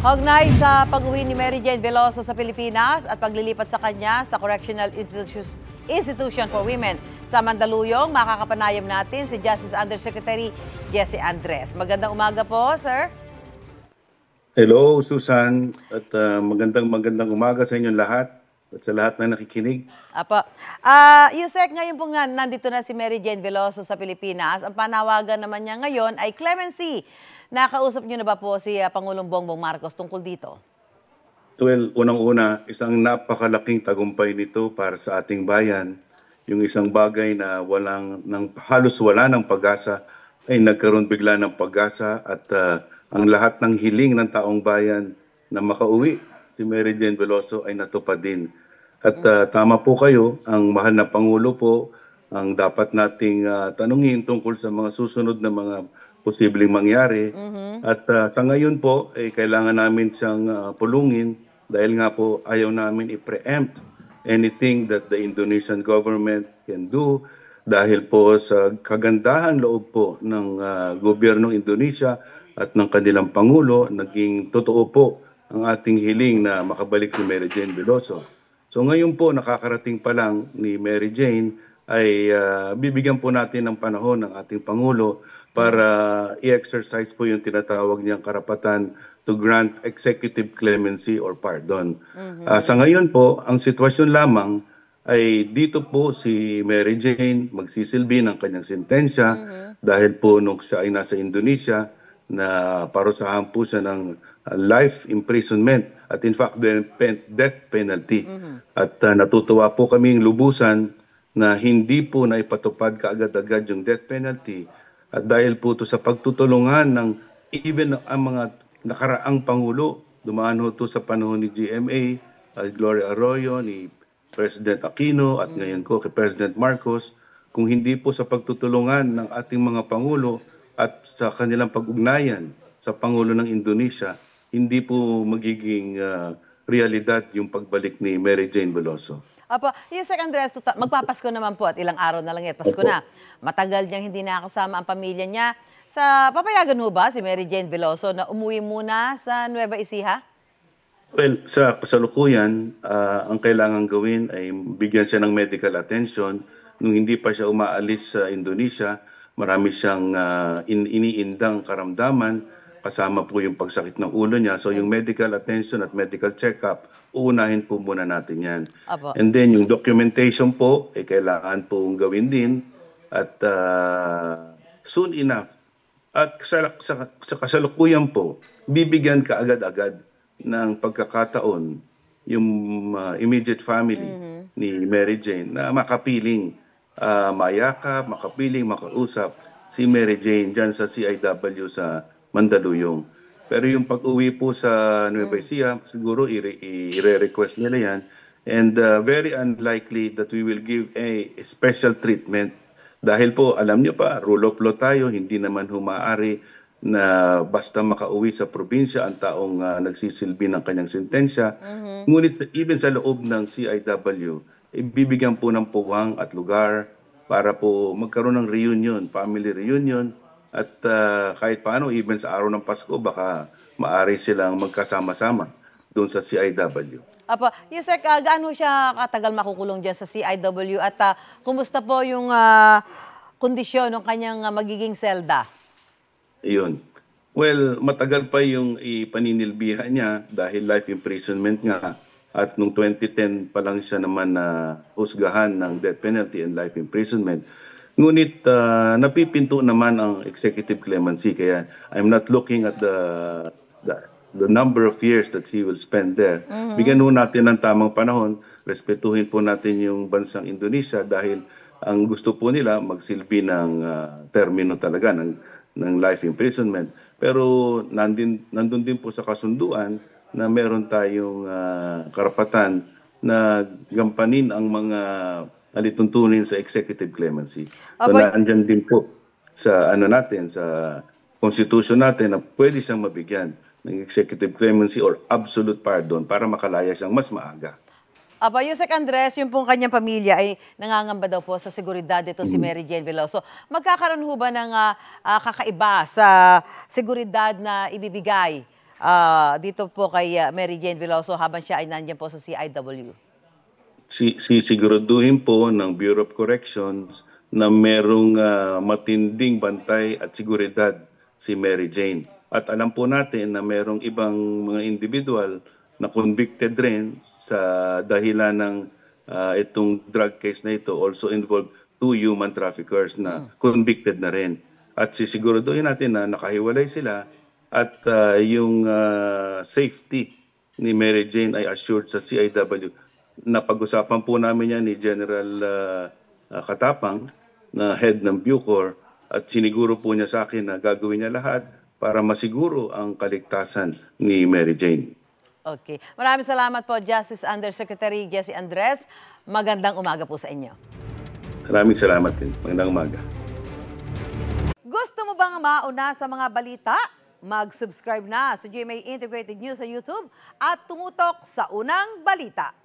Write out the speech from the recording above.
Kaugnay sa pag-uwi ni Mary Jane Veloso sa Pilipinas at paglilipat sa kanya sa Correctional Institution for Women sa Mandaluyong, makakapanayam natin si Justice Undersecretary Jesse Andres. Magandang umaga po, sir. Hello, Susan, at magandang umaga sa inyong lahat at sa lahat na nakikinig. Apo. Yusek, ngayon po nga nandito na si Mary Jane Veloso sa Pilipinas. Ang panawagan naman niya ngayon ay clemency. Nakausap niyo na ba po si Pangulong Bongbong Marcos tungkol dito? Well, unang-una, isang napakalaking tagumpay nito para sa ating bayan. Yung isang bagay na halos wala ng pag-asa ay nagkaroon bigla ng pag-asa at ang lahat ng hiling ng taong bayan na makauwi si Mary Jane Veloso ay natupad din. At tama po kayo, ang mahal na Pangulo po ang dapat nating tanungin tungkol sa mga susunod na mga posibleng mangyari. At sa ngayon po, kailangan namin siyang pulungin dahil nga po ayaw namin i-preempt anything that the Indonesian government can do dahil po sa kagandahan loob po ng gobyernong Indonesia at ng kanilang Pangulo, naging totoo po ang ating hiling na makabalik si Mary Jane Veloso. So ngayon po, nakakarating pa lang ni Mary Jane ay bibigyan po natin ng panahon ng ating Pangulo para i-exercise po yung tinatawag niyang karapatan to grant executive clemency or pardon. Sa ngayon po, ang sitwasyon lamang ay dito po si Mary Jane magsisilbi ng kanyang sentensya dahil po nung siya ay nasa Indonesia na parusahan po siya ng life imprisonment at in fact death penalty. At natutuwa po kaming lubusan na hindi po naipatupad kaagad-agad yung death penalty. At dahil po ito sa pagtutulungan ng even ang mga nakaraang Pangulo, dumaan ho ito sa panahon ni GMA, Gloria Arroyo, ni President Aquino at ngayon ko kay President Marcos, kung hindi po sa pagtutulungan ng ating mga Pangulo at sa kanilang pag-ugnayan sa Pangulo ng Indonesia, hindi po magiging realidad yung pagbalik ni Mary Jane Veloso. Apo, Yusek Andres, magpapasko naman po at ilang araw na lang yan, Pasko na. Matagal niyang hindi nakasama ang pamilya niya. Papayagan ho ba si Mary Jane Veloso na umuwi muna sa Nueva Ecija? Well, sa kasalukuyan, ang kailangan gawin ay bigyan siya ng medical attention. Nung hindi pa siya umaalis sa Indonesia, marami siyang iniindang karamdaman, kasama po yung pagsakit ng ulo niya. So yung medical attention at medical check-up, uunahin po muna natin yan. Apo. And then yung documentation po, kailangan pong gawin din at soon enough. At sa kasalukuyan po, bibigyan ka agad-agad ng pagkakataon yung immediate family ni Mary Jane na makapiling mayakap, makapiling, makausap si Mary Jane dyan sa CIW sa Mandaluyong. Pero yung pag-uwi po sa Nueva Ecija, siguro i-request nila yan. And very unlikely that we will give a special treatment. Dahil po, alam nyo pa, rule of law tayo, hindi naman humaari na basta makauwi sa probinsya ang taong nagsisilbi ng kanyang sentensya. Ngunit even sa loob ng CIW, ibibigyan po ng puwang at lugar para po magkaroon ng reunion, family reunion. At kahit paano, even sa araw ng Pasko, baka maari silang magkasama-sama doon sa CIW. Apo, Yusek, gaano siya katagal makukulong dyan sa CIW at kumusta po yung kondisyon ng kanyang magiging selda? Iyon. Well, matagal pa yung ipaninilbihan niya dahil life imprisonment nga. At noong 2010 pa lang siya naman na husgahan ng death penalty and life imprisonment. Ngunit napipinto naman ang executive clemency kaya I'm not looking at the number of years that he will spend there. Bigyan ho natin ng tamang panahon, respetuhin po natin yung bansang Indonesia dahil ang gusto po nila magsilbi ng termino talaga ng life imprisonment. Pero nandun din po sa kasunduan na meron tayong karapatan na gampanin ang mga alituntunin sa executive clemency. So nandyan din po sa sa constitution natin na pwede siyang mabigyan ng executive clemency or absolute pardon para makalaya siyang mas maaga. Aba, Yusek Andres, yung pong kanyang pamilya ay nangangamba daw po sa seguridad dito si Mary Jane Veloso. Magkakaroon ho ba ng kakaiba sa seguridad na ibibigay dito po kay Mary Jane Veloso habang siya ay nandiyan po sa CIW? Siguraduhin po ng Bureau of Corrections na merong matinding bantay at seguridad si Mary Jane. At alam po natin na merong ibang mga individual na convicted rin sa dahilan ng itong drug case na ito, also involved 2 human traffickers na convicted na rin. At sisiguraduhin natin na nakahiwalay sila at yung safety ni Mary Jane ay assured sa CIW. Napag-usapan po namin yan ni General Katapang na head ng Bucor at siniguro po niya sa akin na gagawin niya lahat para masiguro ang kaligtasan ni Mary Jane. Okay. Maraming salamat po, Justice Undersecretary Jesse Andres. Magandang umaga po sa inyo. Maraming salamat din. Magandang umaga. Gusto mo bang mauna sa mga balita? Mag-subscribe na sa GMA Integrated News sa YouTube at tumutok sa unang balita.